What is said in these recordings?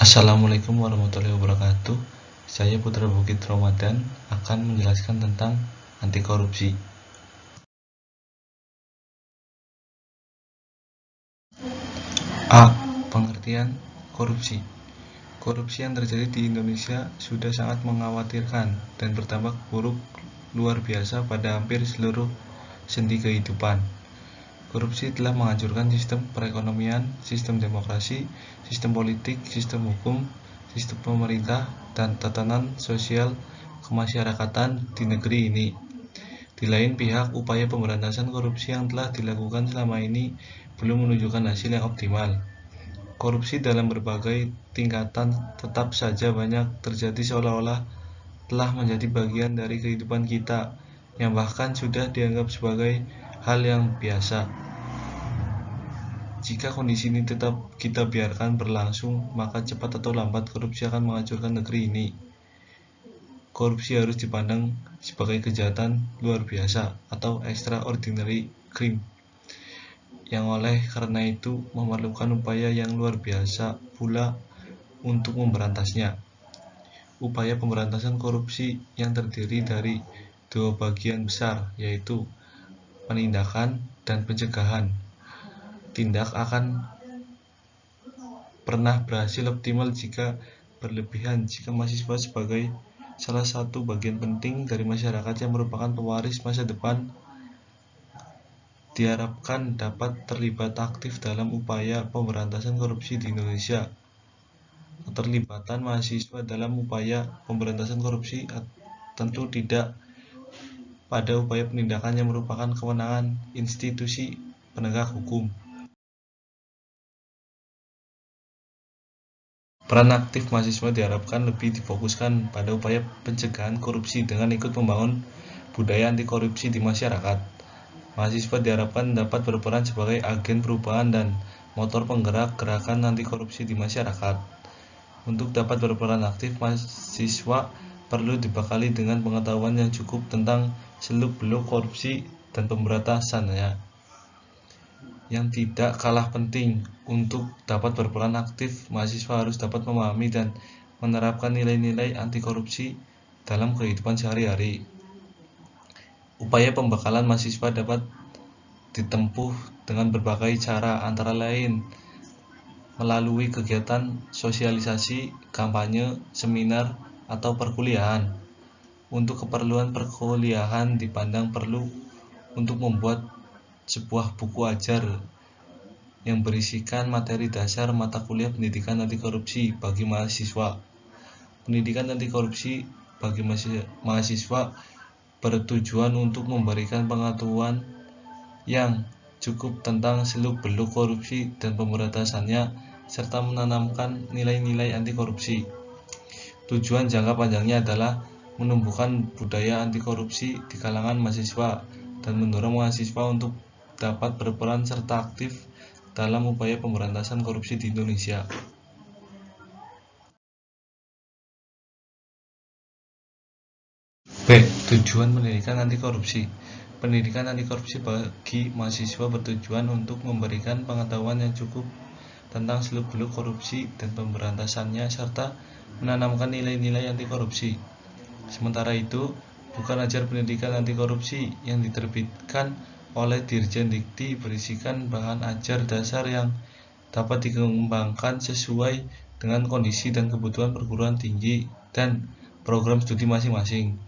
Assalamualaikum warahmatullahi wabarakatuh. Saya Putra Bukit Ramadan akan menjelaskan tentang anti korupsi. A. Pengertian korupsi. Korupsi yang terjadi di Indonesia sudah sangat mengkhawatirkan dan berdampak buruk luar biasa pada hampir seluruh sendi kehidupan. Korupsi telah menghancurkan sistem perekonomian, sistem demokrasi, sistem politik, sistem hukum, sistem pemerintah, dan tatanan sosial kemasyarakatan di negeri ini. Di lain pihak, upaya pemberantasan korupsi yang telah dilakukan selama ini belum menunjukkan hasil yang optimal. Korupsi dalam berbagai tingkatan tetap saja banyak terjadi seolah-olah telah menjadi bagian dari kehidupan kita, yang bahkan sudah dianggap sebagai hal yang biasa. Jika kondisi ini tetap kita biarkan berlangsung, maka cepat atau lambat korupsi akan menghancurkan negeri ini. Korupsi harus dipandang sebagai kejahatan luar biasa atau extraordinary crime, yang oleh karena itu memerlukan upaya yang luar biasa pula untuk memberantasnya. Upaya pemberantasan korupsi yang terdiri dari dua bagian besar, yaitu penindakan dan pencegahan. Tindak akan pernah berhasil optimal jika berlebihan, jika mahasiswa sebagai salah satu bagian penting dari masyarakat yang merupakan pewaris masa depan diharapkan dapat terlibat aktif dalam upaya pemberantasan korupsi di Indonesia. Keterlibatan mahasiswa dalam upaya pemberantasan korupsi tentu tidak pada upaya penindakan yang merupakan kewenangan institusi penegak hukum. Peran aktif mahasiswa diharapkan lebih difokuskan pada upaya pencegahan korupsi dengan ikut membangun budaya anti korupsi di masyarakat. Mahasiswa diharapkan dapat berperan sebagai agen perubahan dan motor penggerak gerakan anti korupsi di masyarakat. Untuk dapat berperan aktif, mahasiswa perlu dibekali dengan pengetahuan yang cukup tentang seluk-beluk korupsi dan pemberantasannya. Yang tidak kalah penting, untuk dapat berperan aktif, mahasiswa harus dapat memahami dan menerapkan nilai-nilai anti korupsi dalam kehidupan sehari-hari. Upaya pembekalan mahasiswa dapat ditempuh dengan berbagai cara, antara lain melalui kegiatan sosialisasi, kampanye, seminar, atau perkuliahan. Untuk keperluan perkuliahan dipandang perlu untuk membuat sebuah buku ajar yang berisikan materi dasar mata kuliah pendidikan anti korupsi bagi mahasiswa. Pendidikan anti korupsi bagi mahasiswa bertujuan untuk memberikan pengetahuan yang cukup tentang seluk-beluk korupsi dan pemberantasannya, serta menanamkan nilai-nilai anti korupsi. Tujuan jangka panjangnya adalah menumbuhkan budaya anti korupsi di kalangan mahasiswa dan mendorong mahasiswa untuk dapat berperan serta aktif dalam upaya pemberantasan korupsi di Indonesia. B. Tujuan pendidikan anti korupsi. Pendidikan anti korupsi bagi mahasiswa bertujuan untuk memberikan pengetahuan yang cukup tentang seluk-beluk korupsi dan pemberantasannya, serta menanamkan nilai-nilai anti korupsi. Sementara itu, buku ajar pendidikan anti korupsi yang diterbitkan oleh Dirjen Dikti berisikan bahan ajar dasar yang dapat dikembangkan sesuai dengan kondisi dan kebutuhan perguruan tinggi dan program studi masing-masing.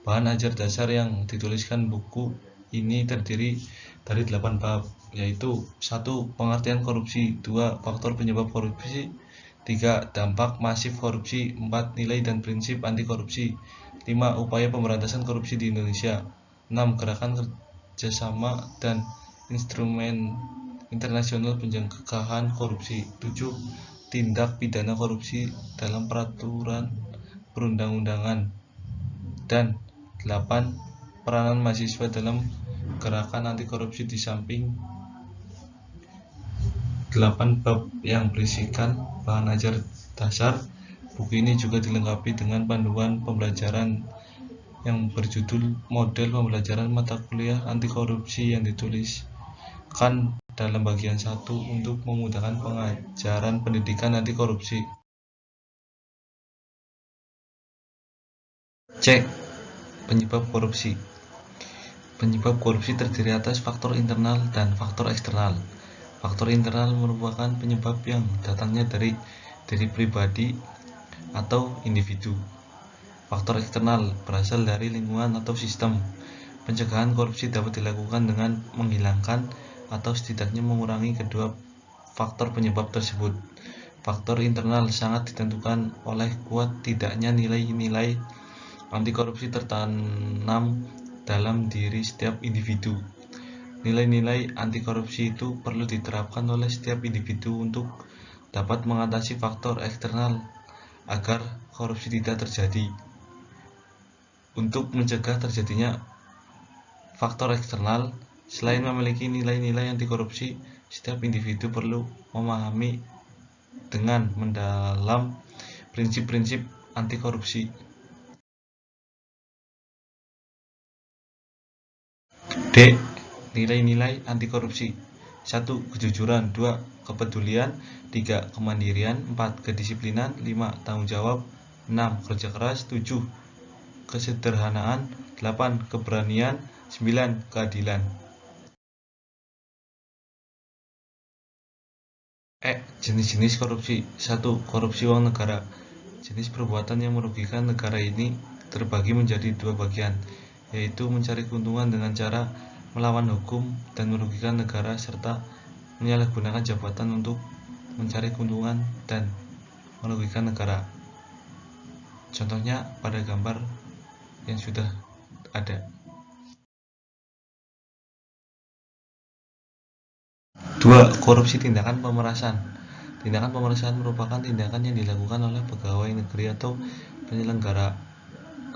Bahan ajar dasar yang dituliskan buku ini terdiri dari 8 bab, yaitu 1. Pengertian korupsi, 2. Faktor penyebab korupsi, 3. Dampak masif korupsi, 4. Nilai dan prinsip anti korupsi, 5. Upaya pemberantasan korupsi di Indonesia, 6. Gerakan kerjasama dan instrumen internasional pencegahan korupsi, 7. Tindak pidana korupsi dalam peraturan perundang-undangan, dan 8. Peranan mahasiswa dalam gerakan anti korupsi. Di samping 8 bab yang berisikan bahan ajar dasar, buku ini juga dilengkapi dengan panduan pembelajaran yang berjudul Model Pembelajaran Mata Kuliah Anti Korupsi yang dituliskan dalam bagian 1 untuk memudahkan pengajaran pendidikan anti korupsi. C. Penyebab korupsi. Penyebab korupsi terdiri atas faktor internal dan faktor eksternal. Faktor internal merupakan penyebab yang datangnya dari diri pribadi atau individu. Faktor eksternal berasal dari lingkungan atau sistem. Pencegahan korupsi dapat dilakukan dengan menghilangkan atau setidaknya mengurangi kedua faktor penyebab tersebut. Faktor internal sangat ditentukan oleh kuat tidaknya nilai-nilai anti korupsi tertanam dalam diri setiap individu. Nilai-nilai anti korupsi itu perlu diterapkan oleh setiap individu untuk dapat mengatasi faktor eksternal agar korupsi tidak terjadi. Untuk mencegah terjadinya faktor eksternal, selain memiliki nilai-nilai anti korupsi, setiap individu perlu memahami dengan mendalam prinsip-prinsip anti korupsi. D. Nilai-nilai anti korupsi. 1. Kejujuran. 2. Kepedulian. 3. Kemandirian. 4. Kedisiplinan. 5. Tanggung jawab. 6. Kerja keras. 7. Kesederhanaan. 8. Keberanian. 9. Keadilan. E. Jenis-jenis korupsi. 1. Korupsi uang negara. Jenis perbuatan yang merugikan negara ini terbagi menjadi dua bagian, yaitu mencari keuntungan dengan cara melawan hukum dan merugikan negara, serta menyalahgunakan jabatan untuk mencari keuntungan dan merugikan negara. Contohnya pada gambar yang sudah ada. 2. Korupsi tindakan pemerasan. Tindakan pemerasan merupakan tindakan yang dilakukan oleh pegawai negeri atau penyelenggara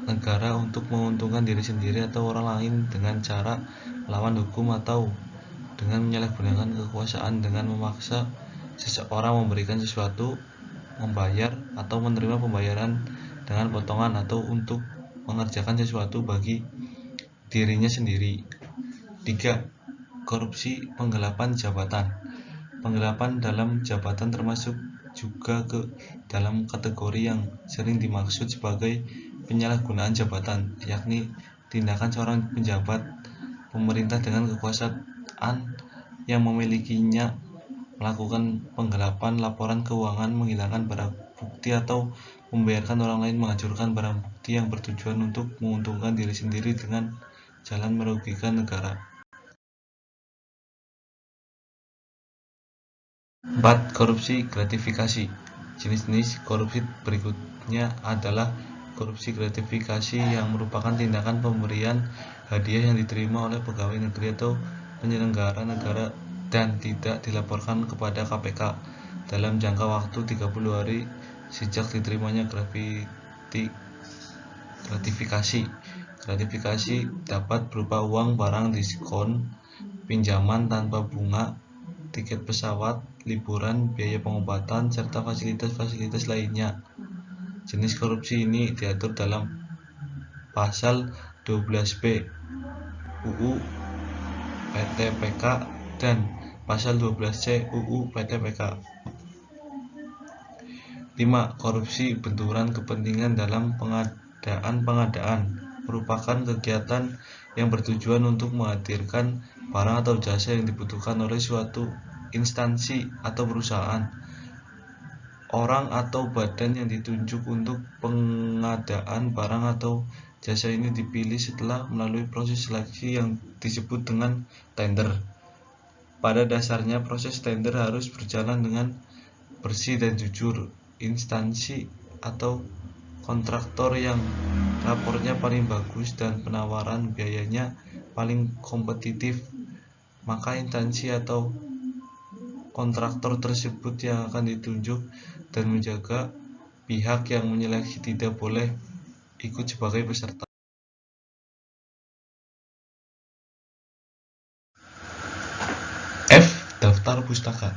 negara untuk menguntungkan diri sendiri atau orang lain dengan cara melawan hukum atau dengan menyalahgunakan kekuasaan dengan memaksa seseorang memberikan sesuatu, membayar atau menerima pembayaran dengan potongan atau untuk mengerjakan sesuatu bagi dirinya sendiri. 3. Korupsi penggelapan jabatan. Penggelapan dalam jabatan termasuk juga ke dalam kategori yang sering dimaksud sebagai penyalahgunaan jabatan, yakni tindakan seorang pejabat pemerintah dengan kekuasaan yang memilikinya melakukan penggelapan laporan keuangan, menghilangkan barang bukti atau membiarkan orang lain menghancurkan barang bukti yang bertujuan untuk menguntungkan diri sendiri dengan jalan merugikan negara. 4. Korupsi gratifikasi. Jenis-jenis korupsi berikutnya adalah korupsi gratifikasi yang merupakan tindakan pemberian hadiah yang diterima oleh pegawai negeri atau penyelenggara negara dan tidak dilaporkan kepada KPK dalam jangka waktu 30 hari sejak diterimanya gratifikasi. Gratifikasi dapat berupa uang, barang, diskon, pinjaman tanpa bunga, tiket pesawat, liburan, biaya pengobatan, serta fasilitas-fasilitas lainnya. Jenis korupsi ini diatur dalam Pasal 12B UU PTPK dan Pasal 12C UU PTPK. 5. Korupsi benturan kepentingan dalam pengadaan merupakan kegiatan yang bertujuan untuk menghadirkan barang atau jasa yang dibutuhkan oleh suatu instansi atau perusahaan, orang atau badan yang ditunjuk untuk pengadaan barang atau jasa ini dipilih setelah melalui proses seleksi yang disebut dengan tender. Pada dasarnya proses tender harus berjalan dengan bersih dan jujur. Instansi atau kontraktor yang rapornya paling bagus dan penawaran biayanya paling kompetitif, maka instansi atau kontraktor tersebut yang akan ditunjuk, dan menjaga pihak yang menyeleksi tidak boleh ikut sebagai peserta. F. Daftar pustaka.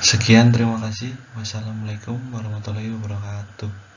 Sekian, terima kasih. Wassalamualaikum warahmatullahi wabarakatuh.